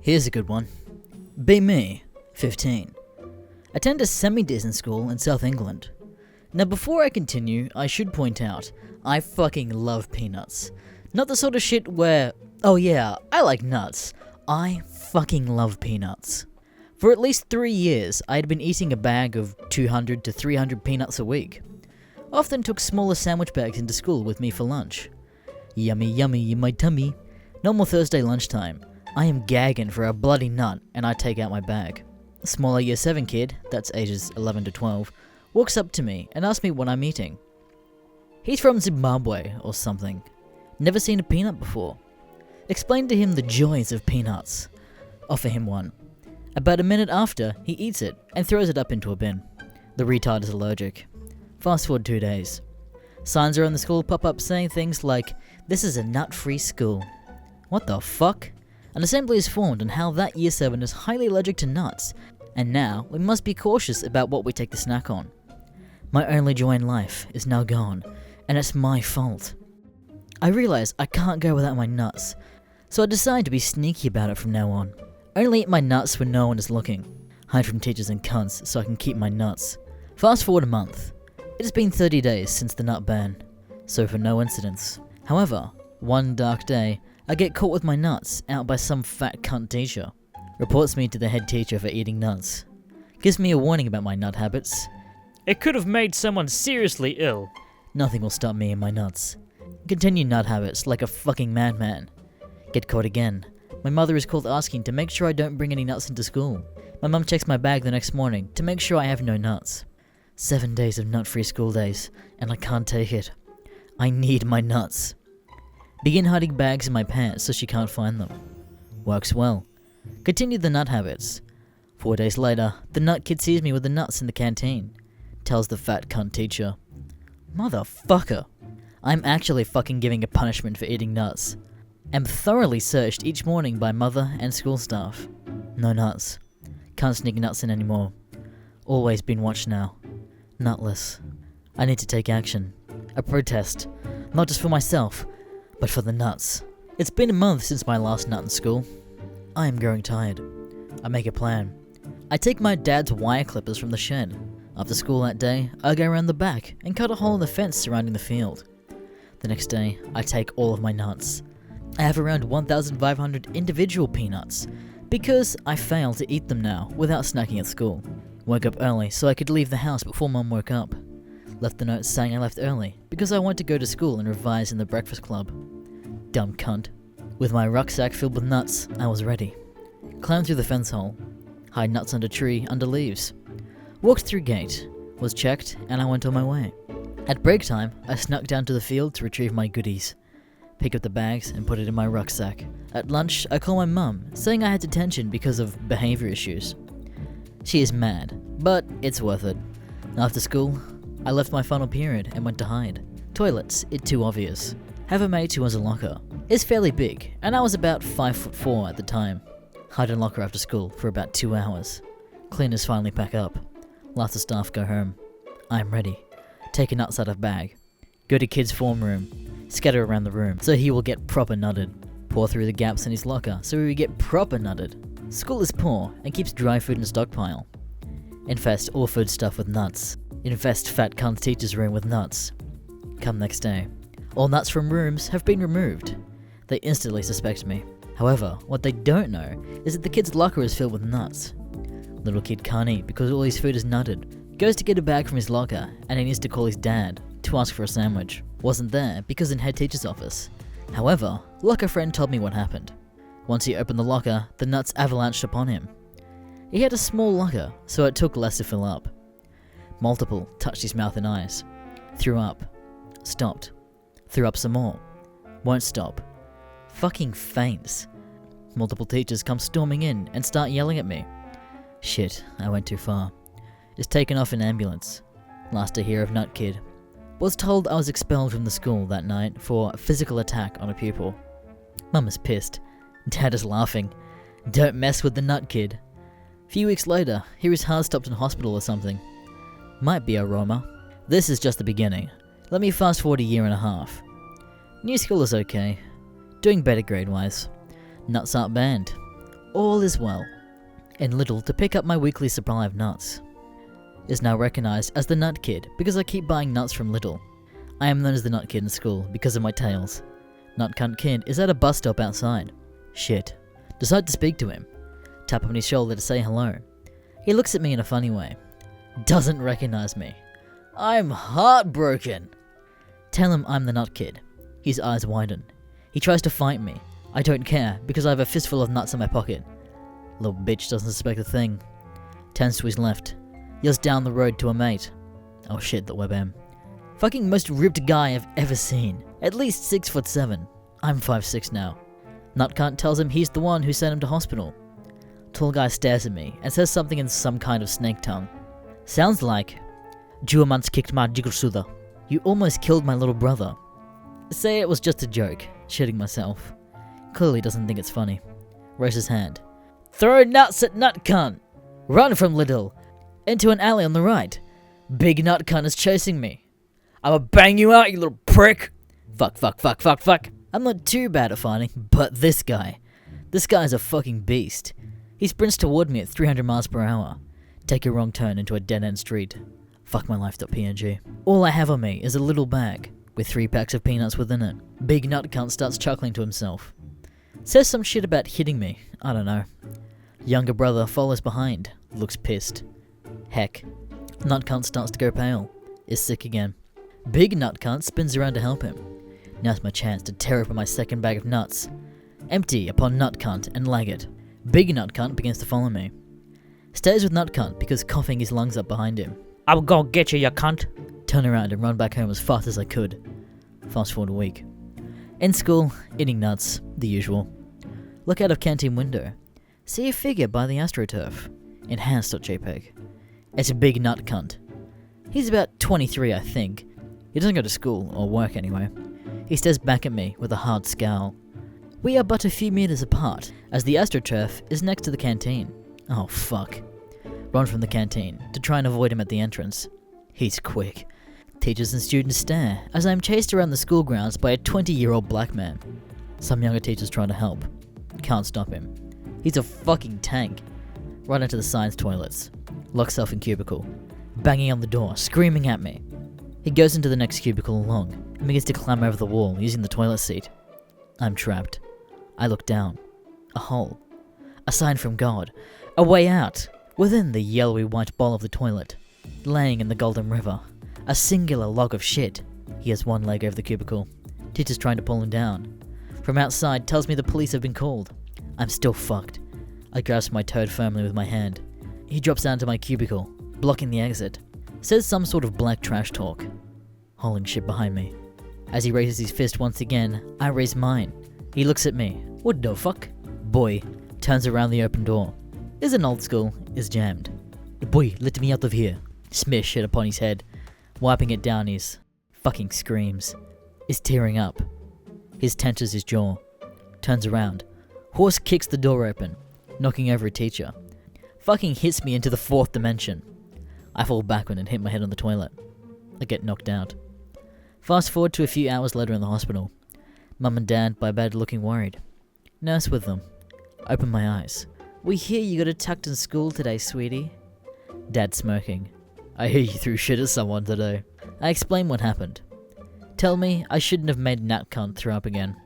Here's a good one. Be me, 15. Attend a semi-decent school in South England. Now before I continue, I should point out, I fucking love peanuts. Not the sort of shit where, oh yeah, I like nuts. I fucking love peanuts. For at least 3 years, I had been eating a bag of 200 to 300 peanuts a week. Often took smaller sandwich bags into school with me for lunch. Yummy yummy in my tummy. Normal Thursday lunchtime. I am gagging for a bloody nut and I take out my bag. A smaller year 7 kid, that's ages 11 to 12, walks up to me and asks me what I'm eating. He's from Zimbabwe or something. Never seen a peanut before. Explain to him the joys of peanuts. Offer him one. About a minute after, he eats it and throws it up into a bin. The retard is allergic. Fast forward 2 days. Signs around the school pop up saying things like, "This is a nut-free school." What the fuck? An assembly is formed on how that year 7 is highly allergic to nuts, and now we must be cautious about what we take the snack on. My only joy in life is now gone, and it's my fault. I realize I can't go without my nuts, so I decide to be sneaky about it from now on. Only eat my nuts when no one is looking. Hide from teachers and cunts so I can keep my nuts. Fast forward a month. It has been 30 days since the nut ban, so for no incidents. However, one dark day, I get caught with my nuts out by some fat cunt teacher. Reports me to the head teacher for eating nuts. Gives me a warning about my nut habits. It could have made someone seriously ill. Nothing will stop me and my nuts. Continue nut habits like a fucking madman. Get caught again. My mother is called asking to make sure I don't bring any nuts into school. My mum checks my bag the next morning to make sure I have no nuts. 7 days of nut-free school days, and I can't take it. I need my nuts. Begin hiding bags in my pants so she can't find them. Works well. Continue the nut habits. 4 days later, the nut kid sees me with the nuts in the canteen. Tells the fat cunt teacher. Motherfucker. I'm actually fucking giving a punishment for eating nuts. Am thoroughly searched each morning by mother and school staff. No nuts. Can't sneak nuts in anymore. Always been watched now. Nutless. I need to take action. A protest. Not just for myself, but for the nuts. It's been a month since my last nut in school. I am growing tired. I make a plan. I take my dad's wire clippers from the shed. After school that day, I go around the back and cut a hole in the fence surrounding the field. The next day, I take all of my nuts. I have around 1,500 individual peanuts, because I fail to eat them now without snacking at school. Woke up early so I could leave the house before Mum woke up. Left the note saying I left early because I want to go to school and revise in the breakfast club. Dumb cunt. With my rucksack filled with nuts, I was ready. Climbed through the fence hole. Hide nuts under tree, under leaves. Walked through gate. Was checked, and I went on my way. At break time, I snuck down to the field to retrieve my goodies. Pick up the bags and put it in my rucksack. At lunch, I call my mum, saying I had detention because of behavior issues. She is mad, but it's worth it. After school, I left my final period and went to hide. Toilets, it's too obvious. Have a mate who has a locker. It's fairly big, and I was about 5'4" at the time. Hide in locker after school for about 2 hours. Cleaners finally pack up. Lots of staff go home. I am ready. Take a nuts out of bag. Go to kid's form room. Scatter around the room so he will get proper nutted. Pour through the gaps in his locker so he will get proper nutted. School is poor and keeps dry food in stockpile. Infest all food stuff with nuts. Infest fat cunt teacher's room with nuts. Come next day. All nuts from rooms have been removed. They instantly suspect me. However, what they don't know is that the kid's locker is filled with nuts. Little kid can't eat because all his food is nutted. Goes to get a bag from his locker and he needs to call his dad to ask for a sandwich. Wasn't there because in head teacher's office. However, locker friend told me what happened. Once he opened the locker, the nuts avalanched upon him. He had a small locker, so it took less to fill up. Multiple touched his mouth and eyes. Threw up. Stopped. Threw up some more. Won't stop. Fucking faints. Multiple teachers come storming in and start yelling at me. Shit, I went too far. Is taken off in ambulance. Last I hear of Nut Kid. Was told I was expelled from the school that night for physical attack on a pupil. Mum is pissed. Dad is laughing. Don't mess with the Nut Kid. Few weeks later, he was hard stopped in hospital or something. Might be a Roma. This is just the beginning. Let me fast forward a year and a half. New school is okay. Doing better grade-wise. Nuts aren't banned. All is well. In Lidl to pick up my weekly supply of nuts. Is now recognised as the Nut Kid because I keep buying nuts from Lidl. I am known as the Nut Kid in school because of my tails. Nut Cunt Kid is at a bus stop outside. Shit. Decide to speak to him. Tap on his shoulder to say hello. He looks at me in a funny way. Doesn't recognise me. I'm heartbroken. Tell him I'm the Nut Kid. His eyes widen. He tries to fight me. I don't care because I have a fistful of nuts in my pocket. Little bitch doesn't suspect a thing. Turns to his left. Yells down the road to a mate. Oh shit, the webam. Fucking most ripped guy I've ever seen. At least 6'7". I'm 5'6" now. Nutcunt tells him he's the one who sent him to hospital. Tall guy stares at me and says something in some kind of snake tongue. Sounds like, Juamans kicked my jigglesuther. You almost killed my little brother. Say it was just a joke, shitting myself. Clearly doesn't think it's funny. Raises hand. Throw nuts at Nutcunt! Run from Lidl! Into an alley on the right. Big Nutcunt is chasing me. I'ma bang you out, you little prick! Fuck. I'm not too bad at fighting, but this guy's a fucking beast. He sprints toward me at 300 miles per hour. Take a wrong turn into a dead-end street. Fuck my life.png. All I have on me is a little bag with 3 packs of peanuts within it. Big Nutcunt starts chuckling to himself. Says some shit about hitting me. I don't know. Younger brother follows behind. Looks pissed. Heck. Nutcunt starts to go pale. Is sick again. Big Nutcunt spins around to help him. Now's my chance to tear open my second bag of nuts. Empty upon Nutcunt and lag it. Big Nutcunt begins to follow me. Stays with Nutcunt because coughing his lungs up behind him. I'm gonna get you cunt. Turn around and run back home as fast as I could. Fast forward a week. In school, eating nuts, the usual. Look out of canteen window. See a figure by the AstroTurf. Enhanced.jpg. It's a big Nutcunt. He's about 23, I think. He doesn't go to school, or work anyway. He stares back at me with a hard scowl. We are but a few meters apart, as the AstroTurf is next to the canteen. Oh fuck. Run from the canteen, to try and avoid him at the entrance. He's quick. Teachers and students stare, as I am chased around the school grounds by a 20-year-old black man. Some younger teachers try to help. Can't stop him. He's a fucking tank. Right into the science toilets. Locks self in cubicle. Banging on the door, screaming at me. He goes into the next cubicle along, and begins to climb over the wall using the toilet seat. I'm trapped. I look down. A hole. A sign from God. A way out. Within the yellowy white bowl of the toilet. Laying in the golden river. A singular log of shit. He has one leg over the cubicle. Teacher's trying to pull him down. From outside tells me the police have been called. I'm still fucked. I grasp my toad firmly with my hand. He drops down to my cubicle, blocking the exit. Says some sort of black trash talk. Hauling shit behind me. As he raises his fist once again, I raise mine. He looks at me. What the fuck? Boy turns around the open door. Isn't old school, is jammed. Boy, let me out of here. Smear shit upon his head. Wiping it down his fucking screams. Is tearing up. His tenses his jaw. Turns around. Horse kicks the door open, knocking over a teacher. Fucking hits me into the 4th dimension. I fall backward and hit my head on the toilet. I get knocked out. Fast forward to a few hours later in the hospital. Mum and Dad by bed looking worried. Nurse with them. Open my eyes. We hear you got attacked in school today, sweetie. Dad smirking. I hear you threw shit at someone today. I explain what happened. Tell me I shouldn't have made Nutcunt throw up again.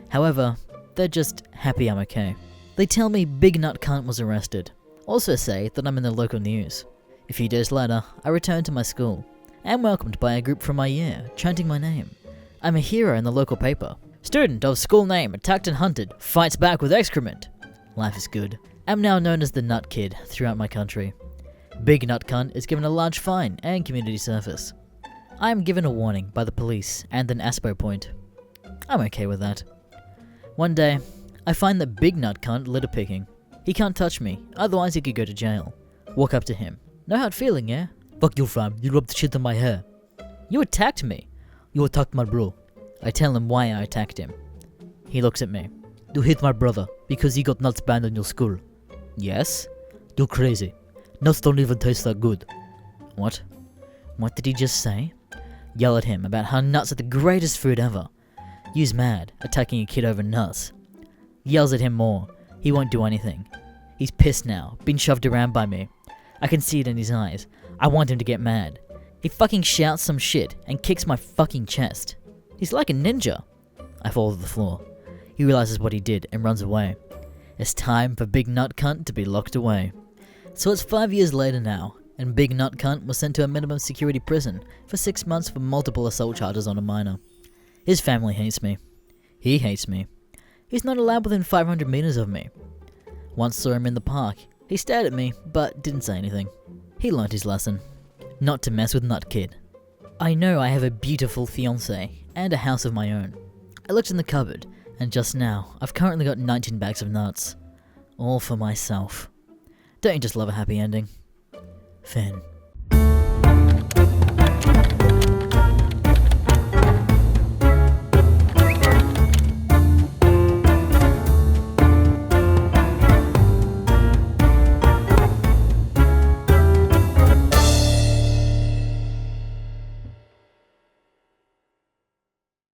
However, they're just happy I'm okay. They tell me Big Nutcunt was arrested. Also say that I'm in the local news. A few days later, I return to my school. I am welcomed by a group from my year, chanting my name. I'm a hero in the local paper. Student of school name attacked and hunted, fights back with excrement. Life is good. I'm now known as the Nut Kid throughout my country. Big Nutcunt is given a large fine and community service. I am given a warning by the police and an ASPO point. I'm okay with that. One day, I find that Big Nutcunt litter picking. He can't touch me, otherwise he could go to jail. Walk up to him. Know how it's feeling, yeah? Fuck you, fam. You rubbed shit on my hair. You attacked me. You attacked my bro. I tell him why I attacked him. He looks at me. You hit my brother because he got nuts banned in your school. Yes? You're crazy. Nuts don't even taste that good. What? What did he just say? Yell at him about how nuts are the greatest food ever. You's mad, attacking a kid over nuts. Yells at him more. He won't do anything. He's pissed now, being shoved around by me. I can see it in his eyes. I want him to get mad. He fucking shouts some shit and kicks my fucking chest. He's like a ninja. I fall to the floor. He realizes what he did and runs away. It's time for Big Nut Cunt to be locked away. So it's 5 years later now, and Big Nut Cunt was sent to a minimum security prison for 6 months for multiple assault charges on a minor. His family hates me. He hates me. He's not allowed within 500 meters of me. Once saw him in the park. He stared at me, but didn't say anything. He learnt his lesson. Not to mess with Nut Kid. I know I have a beautiful fiancé and a house of my own. I looked in the cupboard, and just now, I've currently got 19 bags of nuts. All for myself. Don't you just love a happy ending? Finn.